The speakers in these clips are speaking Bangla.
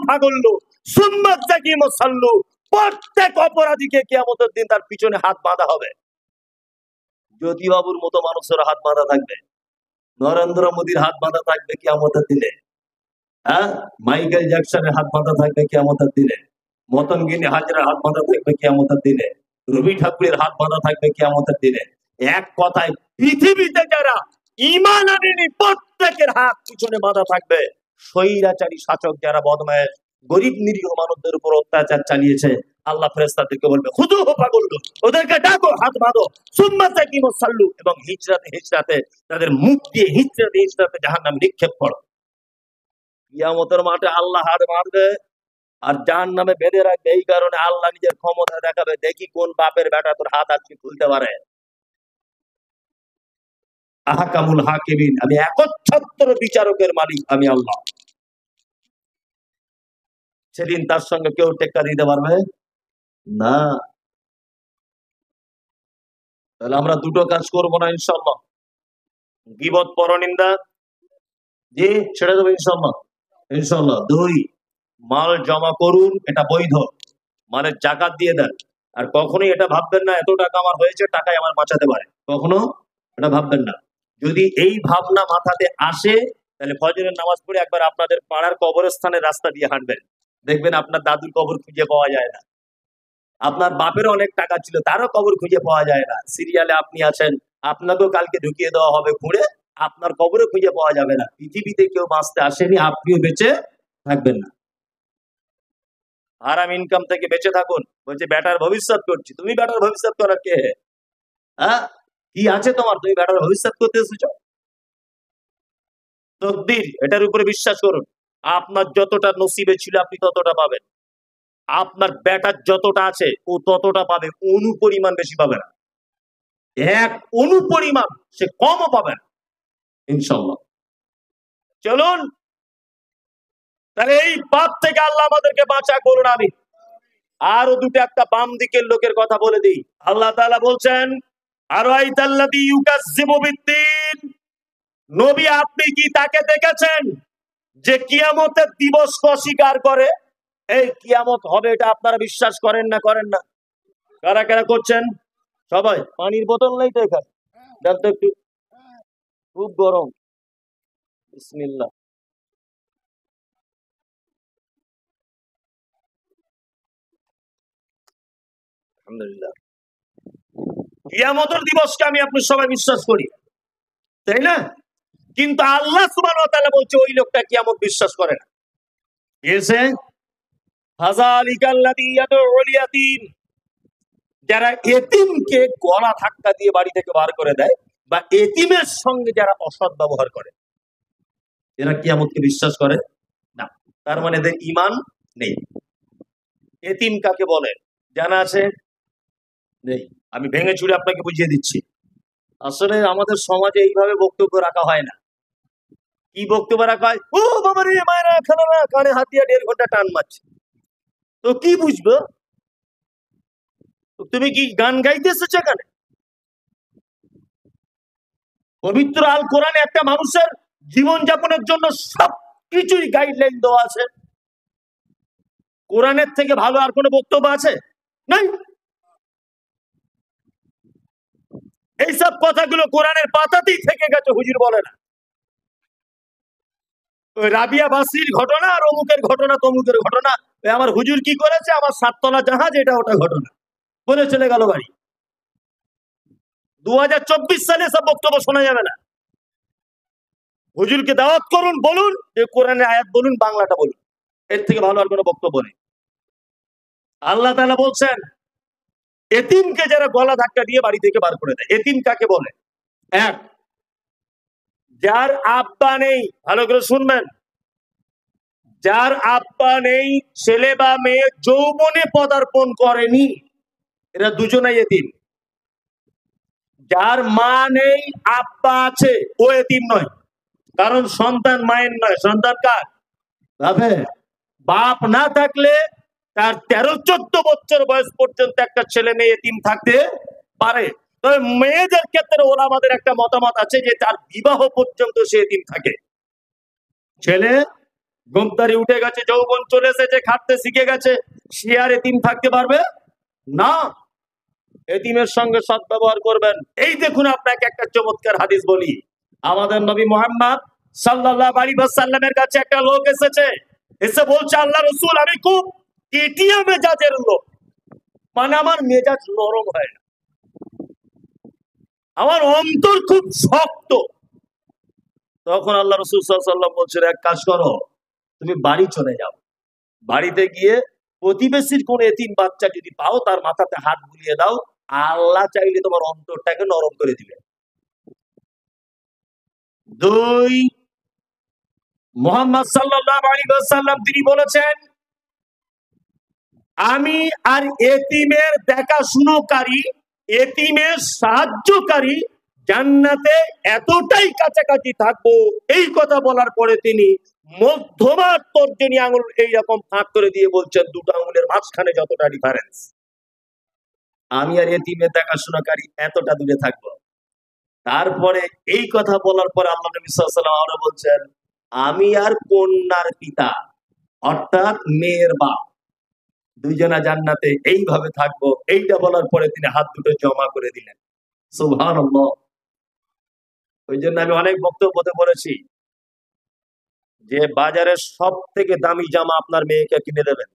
ফাগল্লু সুম্মা জাকিম সাল্লু, প্রত্যেক অপরাধীকে কিয়ামতের দিন তার পিছনে হাত বাঁধা হবে। জ্যোতিবাবুর মতো মানুষের হাত বাঁধা থাকবে, নরেন্দ্র মোদীর হাত বাঁধা থাকবে কিয়ামতের দিনে, হ্যাঁ, মাইকেল জ্যাকসনের হাত বাঁধা থাকবে কিয়ামতের দিনে, মতনগিনী হাজরার হাত বাঁধা থাকবে কিয়ামতের দিনে, রবি ঠাকুরের হাত বাঁধা থাকবে কিয়ামতের দিনে। এক কথায় পৃথিবীতে যারা ঈমান আনেনি প্রত্যেকের হাত পিছনে বাঁধা থাকবে। স্বৈরাচারী শাসক যারা বদমায়েশ গরিব নিরীহ মানুষদের উপর অত্যাচার চালিয়েছে, আল্লাহ ফেরেশতাদেরকে বলবে খুদুহু ফাগুল্লু, ওদেরকে ডাকো, হাত বাঁধো, সুম্মা জাকিমু সাল্লু, এবং হিজরাতে হিজরাতে তাদের মুখ দিয়ে হিজরাতে হিজরাতে জাহান্নামে নিক্ষেপ করো। কিয়ামতের মাঠে আল্লাহ হাত বাঁধবে আর জাহান্নামে বেঁধে রাখবে। এই কারণে আল্লাহ নিজের ক্ষমতা দেখাবে, দেখি কোন বাপের বেটা তোর হাত আজকে খুলতে পারে। আহকামুল হাকিমিন, আমি একচ্ছত্র বিচারকের মালিক, আমি আল্লাহ। সেদিন তার সঙ্গে কেউ টেক্কা দিতে পারবে না। তাহলে আমরা দুটো কাজ করবো না ইনশাআল্লাহ। গীবত পরনিন্দা জি ছেড়ে দেবো ইনশাআল্লাহ, ইনশাআল্লাহ। দুই, মাল জমা করুন, এটা বৈধ, মালের জাকাত দিয়ে দেন। আর কখনোই এটা ভাববেন না এত টাকা আমার হয়েছে, টাকায় আমার বাঁচাতে পারে, কখনো এটা ভাববেন না। যদি এই ভাবনা মাথাতে আসে, তাহলে ফজরের নামাজ পড়ে একবার আপনাদের পাড়ার কবরস্থানের রাস্তা দিয়ে হাঁটবেন, দেখবেন আপনার দাদুর কবর খুঁজে পাওয়া যায় না, আপনার বাপের অনেক টাকা ছিল তারও কবর খুঁজে পাওয়া যায় না। সিরিয়ালে আপনি আছেন, আপনাকেও কালকে ঢুকিয়ে দেওয়া হবে ঘুরে, আপনার কবরও খুঁজে পাওয়া যাবে না। পৃথিবীতে কেউ বাঁচতে আসেনি, আপনিও বেঁচে থাকবেন না। হারাম ইনকাম থেকে বেঁচে থাকুন। বলছে বেটার ভবিষ্যৎ করছি, তুমি বেটার ভবিষ্যৎ করার কে? হ্যাঁ, কি আছে তোমার, তুমি বেটার ভবিষ্যৎ করতে এসেছো? তকদির, এটার উপরে বিশ্বাস করুন। আপনার যতটা নসিবে ছিল আপনি ততটা পাবেন, আপনার বেটার যতটা আছে ও ততটা পাবে, অনুপরিমাণ বেশি পাবে না, এক অনুপরিমাণ সে কমও পাবে না ইনশাআল্লাহ। চলুন তাহলে এই পাপ থেকে আল্লাহ আমাদেরকে বাঁচা করুন। আমি আরো দুটো একটা বাম দিকের লোকের কথা বলে দিই। আল্লাহ তাআলা বলছেন আরাইতাল্লাযী ইউকাজ্জিবু বিদ্দীন, নবী আপনি কি তাকে দেখেছেন যে কিয়ামতের দিবসকে অস্বীকার করে? এই কিয়ামত হবে এটা আপনারা বিশ্বাস করেন না? করেন না? কারা কারা করছেন? সবাই। পানির বোতল নেই তো এখানে, দেন তো একটু, খুব গরম। বিসমিল্লাহ। আলহামদুলিল্লাহ। কিয়ামতের দিবসকে আমি আপনি সবাই বিশ্বাস করি, তাই না? কিন্তু আল্লাহ সুবহানাহু ওয়া তাআলা বলছে ওই লোকটা কিয়ামত বিশ্বাস করে না। এসে ফাযালিকাল্লাযী ইয়াদউল ইয়াতীম, যারা এতিমকে গলা ধাক্কা দিয়ে বাড়ি থেকে বার করে দেয় বা এতিমের সঙ্গে যারা অসৎ ব্যবহার করে, এরা কিয়ামতকে বিশ্বাস করে না। তার মানে এদের ঈমান নেই। এতিম কাকে বলে জানা আছে? নেই। আমি ভেঙে চুরে আপনাকে বুঝিয়ে দিচ্ছি। আসলে আমাদের সমাজে এইভাবে বক্তব্য রাখা হয় না। কি বক্তব্য রাখা হয়? ও বাবা রে, মায়েরা খানারা কানে হাত দিয়ে 1.5 ঘন্টা টান মারছে, তো কি বুঝবো? তুমি কি গান গাইতে এসেছো এখানে? পবিত্র আল কোরআনে একটা মানুষের জীবন যাপনের জন্য সবকিছুই গাইডলাইন দেওয়া আছে। কোরআনের থেকে ভালো আর কোনো বক্তব্য আছে? নাই। এইসব কথাগুলো কোরআনের পাতাতেই থেকে গেছে, হুজুর বলে না। ওই রাবিয়া বাসির ঘটনা আর অমুকের ঘটনা তমুকের ঘটনা, আমার হুজুর কি করেছে, আমার 7 তলা জাহাজ, এটা ওটা ঘটনা বলে চলে গেল বাড়ি। 2024 সালে সব বক্তব্য শোনা যাবে না। হুজুরকে দাওয়াত করুন, বলুন যে কোরআনের আয়াত বলুন, বাংলাটা বলুন, এর থেকে ভালো আর কোনো বক্তব্য নেই। আল্লাহ তাআলা বলছেন এতিমকে যারা গলা ধাক্কা দিয়ে বাড়ি থেকে বার করে দেয়। এতিম কাকে বলে? এক, যার আব্বা নেই, ভালো করে শুনবেন, যার আব্বা নেই, ছেলে বা মেয়ে যৌবনে পদার্পণ করেনি, এরা দুজনাই এতিম। যার মা নেই, আব্বা আছে, ও এতিম নয়, কারণ সন্তান মায়ের নয়, সন্তান কার? বাপের। বাপ না থাকলে তার 13-14 বছর বয়স পর্যন্ত একটা ছেলে মেয়ে এতিম থাকতে পারে। তবে মেয়েদের ক্ষেত্রে ওলামাদের একটা মতামত আছে যে তার বিবাহ পর্যন্ত সে এতিম থাকে। ছেলে ঘুমতারি উঠে গেছে, যৌবন চলে এসেছে, খাটতে শিখে গেছে, সে আর এতিম থাকতে পারবে না। এতিমের সঙ্গে সদ্ব্যবহার করবেন। এই দেখুন, আপনাকে একটা চমৎকার হাদিস বলি। আমাদের নবী মুহাম্মদ সাল্লাল্লাহু আলাইহি ওয়াসাল্লামের কাছে একটা লোক এসেছে, এসে বলছে, আল্লাহ রাসূল, আমি খুব কেটিয়া মেজাজের লোক, মানে আমার মেজাজ নরম হয় না, আমার অন্তর খুব শক্ত। তখন আল্লাহ রাসূল সাল্লাল্লাহু আলাইহি ওয়াসাল্লাম বলছেন, এক কাজ করো, তুমি বাড়ি চলে যাও, বাড়িতে গিয়ে প্রতিবেশীর কোন এতিম বাচ্চা যদি পাও, তার মাথাতে হাত বুলিয়ে দাও, আল্লাহ চাইলে তোমার অন্তরটাকে নরম করে দিবে। দুই, মুহাম্মদ সাল্লাল্লাহু আলাইহি ওয়াসাল্লাম তিনি বলেছেন, আমি আর এতিমের দেখাশুনোকারী, এতিমের সাহায্যকারী জান্নাতে এতটাই কাছাকাছি থাকবো। এই কথা বলার পরে তিনি মধ্যমা তর্জনী আঙুল এইরকম ফাঁক করে দিয়ে বলছেন, দুটো আঙুলের মাঝখানে যতটা ডিফারেন্স, আমি আর এতিমের দেখাশোনাকারী এতটা দূরে থাকবো। তারপরে এই কথা বলার পরে আল্লাহ নবী সাল্লাল্লাহু আলাইহি ওয়াসাল্লাম আরো বলছেন, আমি আর কন্যার পিতা, অর্থাৎ মেয়ের বাপ, দুইজনা জান্নাতে এইভাবে থাকবো। এইটা বলার পরে তিনি হাত দুটো জমা করে দিলেন। সুবহানাল্লাহ। ওই জন্য আমি অনেক বক্তব্যতে বলেছি যে বাজারের সব থেকে দামি জামা আপনার মেয়েকে কিনে দেবেন,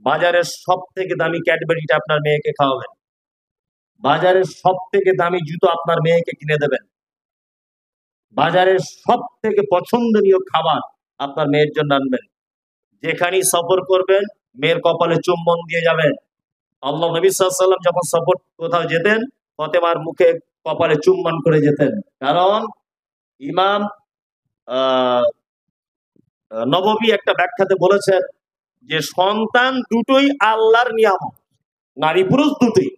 বাজারের সব থেকে দামি ক্যাডবেরিটা আপনার মেয়েকে খাওয়াবেন, বাজারের সব থেকে দামি জুতো আপনার মেয়েকে কিনে দেবেন, বাজারের সব থেকে পছন্দনীয় খাবার আপনার মেয়ের জন্য আনবেন। যেখানেই সফর করবেন, মেয়ের কপালে চুম্বন দিয়ে যাবেন। আল্লাহ নবী সাল্লাল্লাহু আলাইহি ওয়াসাল্লাম যখন সফর কোথাও যেতেন, ফাতেমার মুখে কপালে চুম্বন করে যেতেন। কারণ ইমাম নববী একটা ব্যাখ্যাতে বলেছেন যে সন্তান দুটোই আল্লাহর নিয়ামত, নারী পুরুষ দুটোই,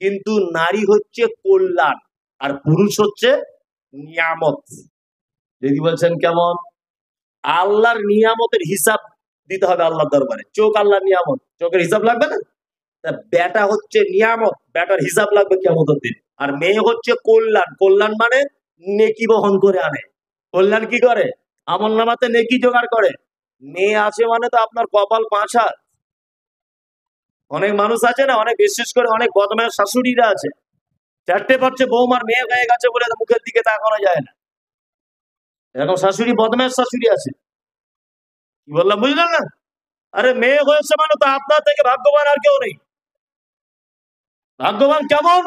কিন্তু নারী হচ্ছে কল্যাণ আর পুরুষ হচ্ছে নিয়ামত। যদি বলছেন কেমন, আল্লাহর নিয়ামতের হিসাব দিতে হবে আল্লাহর দরবারে। চোখ আল্লাহর নিয়ামত, চোখের হিসাব লাগবে না? বেটা হচ্ছে নিয়ামত, বেটার হিসাব লাগবে কিয়ামতের দিন। আর মেয়ে হচ্ছে কল্যাণ, কল্যাণ মানে নেকি বহন করে আনে। কল্যাণ কি করে? আমলনামাতে নেকি জোগাড় করে। মেয়ে আছে মানে তো আপনার কপাল 5 হাত। অনেক মানুষ আছে না, অনেক বিশেষ করে অনেক বদমায়ের শাশুড়িরা আছে, 4টে-5টে বৌমার মেয়ে হয়ে গেছে বলে মুখের দিকে তাকানো যায় না। এরকম শাশুড়ি, বদমায়ের শাশুড়ি আছে। কি বললাম বুঝলেন না? আরে মেয়ে হয়েছে মানে তো আপনার থেকে ভাগ্যবান আর কেউ নেই। ভাগ্যবান কেমন?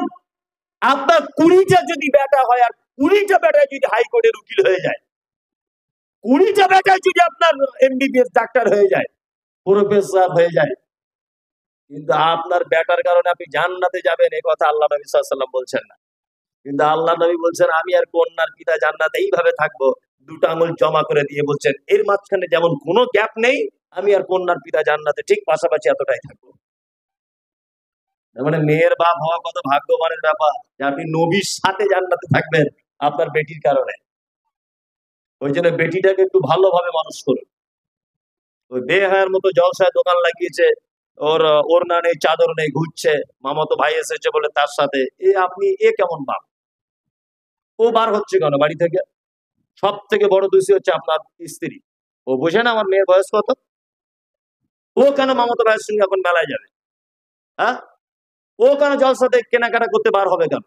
আপনার 20টা যদি বেটা হয়, আর 20টা বেটায় যদি হাইকোর্টের উকিল হয়ে যায়, 20টা বেটায় যদি আপনার এমবিবিএস ডাক্তার হয়ে যায়, প্রফেসর হয়ে যায়, কিন্তু আপনার বেটার কারণে আপনি জান্নাতে যাবেন, এই কথা আল্লাহ নবী সাল্লাল্লাহু আলাইহি ওয়াসাল্লাম বলছেন না। কিন্তু আল্লাহ নবী বলছেন, আমি আর কন্যার পিতা জান্নাতে এইভাবে থাকবো, দুটো আঙুল জমা করে দিয়ে বলছেন, এর মাঝখানে যেমন কোনো গ্যাপ নেই, আমি আর কন্যার পিতা জান্নাতে ঠিক পাশাপাশি এতটাই থাকবো। মানে মেয়ের বাপ হওয়া কত ভাগ্যবানের ব্যাপার, যে আপনি নবীর সাথে জান্নাতে থাকবেন আপনার বেটির কারণে। ওই জন্য বেটিটাকে একটু ভালোভাবে মানুষ করুন। ওই বেহায়ার মতো জলসায় দোকান লাগিয়েছে, ওর ওড়না নেই, চাদর নেই, ঘুরছে, মামাতো ভাই এসেছে বলে তার সাথে, আপনি কেমন বাপ? ও বার হচ্ছে কেন বাড়ি থেকে? সব থেকে বড় দোষী হচ্ছে আপনার স্ত্রী। ও বোঝে না আমার মেয়ের বয়স কত? ও কেন মামাতো ভাইয়ের সঙ্গে এখন মেলায় যাবে? হ্যাঁ, ও কেন জলসাতে কেনাকাটা করতে বার হবে কেন?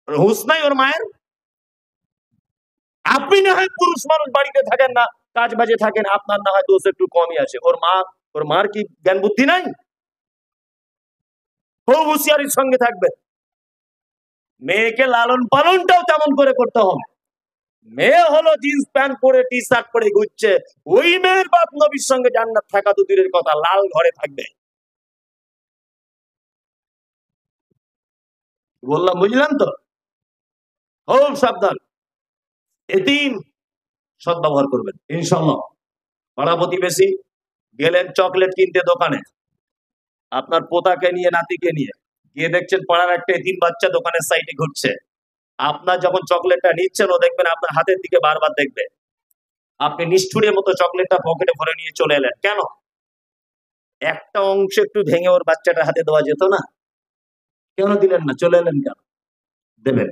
হুঁশ নাই ওর মায়ের? আপনি না হয় পুরুষ মানুষ, বাড়িতে থাকেন না, কাজ বাজে থাকেন, আপনার না হয় দোষ একটু কমই আছে। ওর মার কি জ্ঞান বুদ্ধি নাই? খুব হুঁশিয়ারির সঙ্গে থাকবে। মেয়েকে লালন পালনটাও তেমন করে করতে হবে। মেয়ে হলো জিন্স প্যান্ট পরে, টি শার্ট পরে ঘুরছে, ওই মেয়ের বাপ নবীর সঙ্গে জান্নাত থাকা তো দূরের কথা, লাল ঘরে থাকবে। বললাম বুঝলেন তো? খুব সাবধান। এতিম সদ্ব্যবহার করবেন ইনশাআল্লাহ। পাড়া প্রতিবেশী, গেলেন চকলেট কিনতে দোকানে, আপনার পোতাকে নিয়ে, নাতিকে নিয়ে গিয়ে দেখছেন পাড়ার একটা এতিম বাচ্চা দোকানের সাইডে ঘুরছে। আপনার যখন চকলেটটা নিচ্ছেন, ও দেখবেন আপনার হাতের দিকে বারবার দেখবে। আপনি নিষ্ঠুরের মতো চকলেটটা পকেটে ভরে নিয়ে চলে এলেন। কেন? একটা অংশ একটু ভেঙে ওর বাচ্চাটার হাতে দেওয়া যেত না? কেন দিলেন না? চলে এলেন কেন? দেবেন।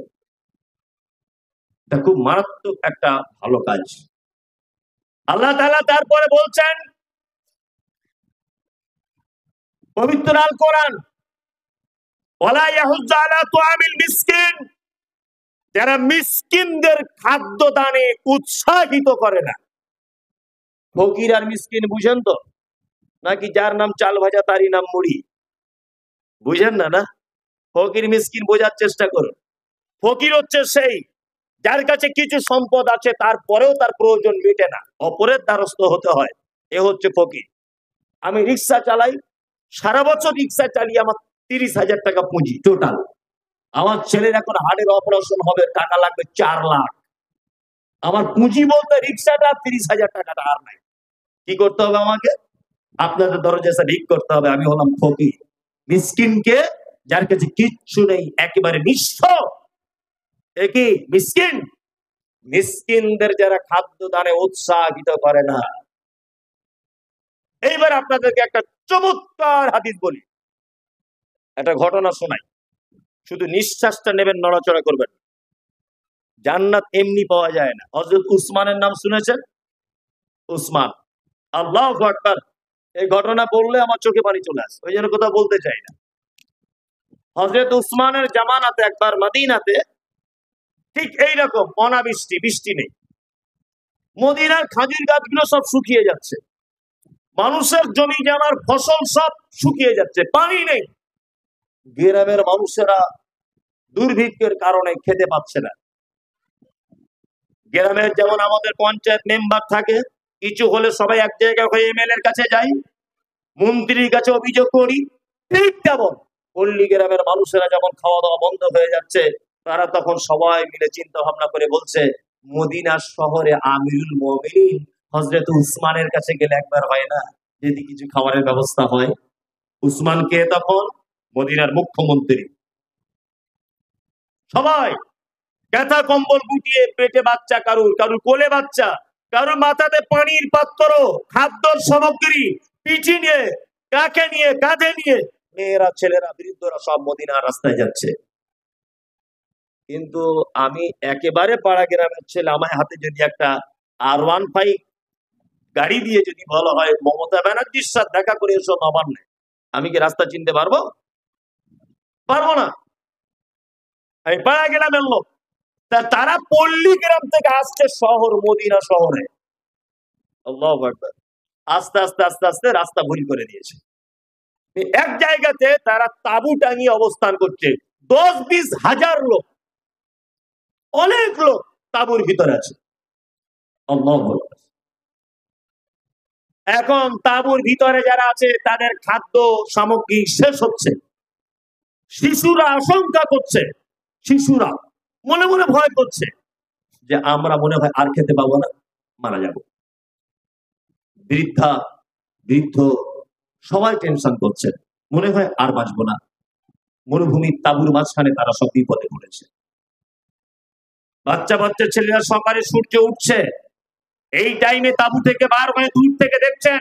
এটা খুব মারাত্মক একটা ভালো কাজ। আল্লাহ তাআলা তারপরে বলছেন পবিত্র আল কোরআন, ওয়ালা ইয়াহুজ্জু আলা তুআমিল মিসকিন, যারা মিসকিনদের খাদ্য দানে উৎসাহিত করে না। ফকির আর মিসকিন বুঝেন তো, নাকি যার নাম চাল ভাজা তারই নাম মুড়ি? বুঝেন না? না, ফকির মিসকিন বোঝার চেষ্টা করুন। ফকির হচ্ছে সেই যার কাছে কিছু সম্পদ আছে, তারপরেও তার প্রয়োজন মেটে না, অপরের দ্বারস্থ হতে হয়, এ হচ্ছে ফকির। আমি রিক্সা চালাই, সারা বছর রিক্সা চালিয়ে আমার 30,000 টাকা পুঁজি টোটাল। আমার ছেলের এখন হার্টের অপারেশন হবে, টাকা লাগবে 4 লাখ। আমার পুঁজি বলতে রিক্সাটা, 30,000 টাকাটা আর নাই। কি করতে হবে আমাকে? আপনাদের দরজা এসে ভিক করতে হবে। আমি হলাম ফকির। মিসকিনকে, যার কাছে কিচ্ছু নেই, একেবারে নিঃস্ব, একই মিসকিন। মিসকিনদের যারা খাদ্য দানে উৎসাহিত করে না। এইবার আপনাদেরকে একটা চমৎকার হাদিস বলি, একটা ঘটনা শোনাই, শুধু নিঃশ্বাসটা নেবেন, নড়াচড়া করবেন। জান্নাত এমনি পাওয়া যায় না। হযরত উসমানের নাম শুনেছেন? উসমান, আল্লাহু আকবার। এই ঘটনা বললে আমার চোখে পানি চলে আসে, ওই জন্য কথা বলতে চাই না। হযরত উসমানের জামানাতে একবার মদিনাতে ঠিক এইরকম অনাবৃষ্টি, বৃষ্টি নেই, মদিনার খাজির গাছগুলো সব শুকিয়ে যাচ্ছে, মানুষের জমি জানার ফসল সব শুকিয়ে যাচ্ছে, পানি নেই। গ্রামের মানুষেরা দুর্ভিক্ষের কারণে খেতে পাচ্ছে না। গ্রামের যেমন আমাদের পঞ্চায়েত মেম্বার থাকে, কিছু হলে সবাই এক জায়গায় হয়ে এমএলএ এর কাছে যাই, মন্ত্রীর কাছে অভিযোগ করি, ঠিক তেমন পল্লী গ্রামের মানুষেরা যখন খাওয়া দাওয়া বন্ধ হয়ে যাচ্ছে, তারা তখন সবাই মিলে চিন্তা ভাবনা করে বলছে, মদিনা শহরে আমিরুল মুমিনিন হযরত উসমানের কাছে গেলে একবার হয় না, যদি কিছু খাবারের ব্যবস্থা হয়। উসমান কে তখন? মদিনার মুখ্যমন্ত্রী। সবাই কাঁথা কম্বল গুটিয়ে, পেটে বাচ্চা, কারুর কারুর কোলে বাচ্চা, কারুর মাথাতে পানির পাত্র, খাদ্যর সামগ্রী, পিঠি নিয়ে, কাকে নিয়ে, কাঁধে নিয়ে, মেয়েরা, ছেলেরা, বৃদ্ধরা সব মদিনার রাস্তায় যাচ্ছে। কিন্তু আমি একেবারে পাড়া গ্রামের ছেলে, আমার হাতে যদি একটা R15 গাড়ি দিয়ে যদি বলা হয় মমতা ব্যানার্জির সাথে দেখা করে এসো নবান্নে, আমি কি রাস্তা চিনতে পারবো? পারবো না। আমি পাড়া গ্রামের লোক, তারা পল্লী গ্রাম থেকে আসছে শহর, মদিনা শহরে। আল্লাহু আকবার। আস্তে আস্তে আস্তে আস্তে রাস্তা ভুল করে দিয়েছে। এক জায়গাতে তারা তাঁবু টাঙিয়ে অবস্থান করছে, 10-20 হাজার লোক, অনেক লোক তাঁবুর ভিতরে আছে। আল্লাহু আকবার। এখন তাঁবুর ভিতরে যারা আছে তাদের খাদ্য সামগ্রী শেষ হচ্ছে। শিশুরা আশঙ্কা করছে, শিশুরা মনে মনে ভয় করছে যে আমরা মনে হয় আর খেতে পাবো না, মারা যাব। বৃদ্ধা, বৃদ্ধ সবাই টেনশন করছে, মনে হয় আর বাঁচবো না। মরুভূমির তাঁবুর মাঝখানে তারা সব বিপদে পড়েছে। বাচ্চা বাচ্চা ছেলেরা সকালে সূর্য উঠছে, এই টাইমে তাঁবু থেকে বার হয়ে দূর থেকে দেখছেন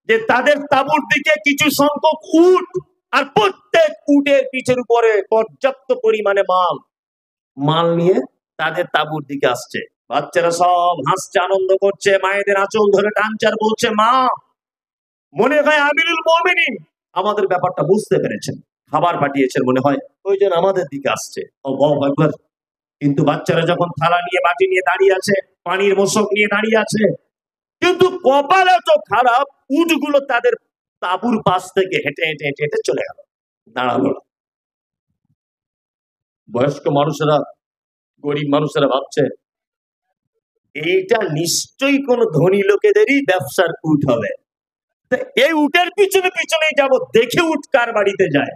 যে তাদের তাঁবুর দিকে কিছু সংখ্যক উট, আর প্রত্যেক উটের পিঠের উপরে পর্যাপ্ত পরিমাণে মাল নিয়ে তাদের তাঁবুর দিকে আসছে। বাচ্চারা সব হাসছে, আনন্দ করছে, মায়েদের আঁচল ধরে টানছে আর বলছে, মা, মনে হয় আমিরুল মুমিনিন আমাদের ব্যাপারটা বুঝতে পেরেছেন, খাবার পাঠিয়েছেন মনে হয়, ওই জন্য আমাদের দিকে আসছে। আল্লাহু আকবার। কিন্তু বাচ্চারা যখন থালা নিয়ে, বাটি নিয়ে দাঁড়িয়ে আছে, পানির মশক নিয়ে দাঁড়িয়ে আছে, কিন্তু কপাল এত খারাপ, উটগুলো তাদের তাঁবুর পাশ থেকে হেঁটে হেঁটে হেঁটে হেঁটে চলে গেল, দাঁড়ালো না। বয়স্ক মানুষেরা, গরিব মানুষেরা ভাবছে এইটা নিশ্চয়ই কোন ধনী লোকেদেরই ব্যবসার উট হবে, এই উটের পিছনে পিছনেই যাব, দেখে উট কার বাড়িতে যায়।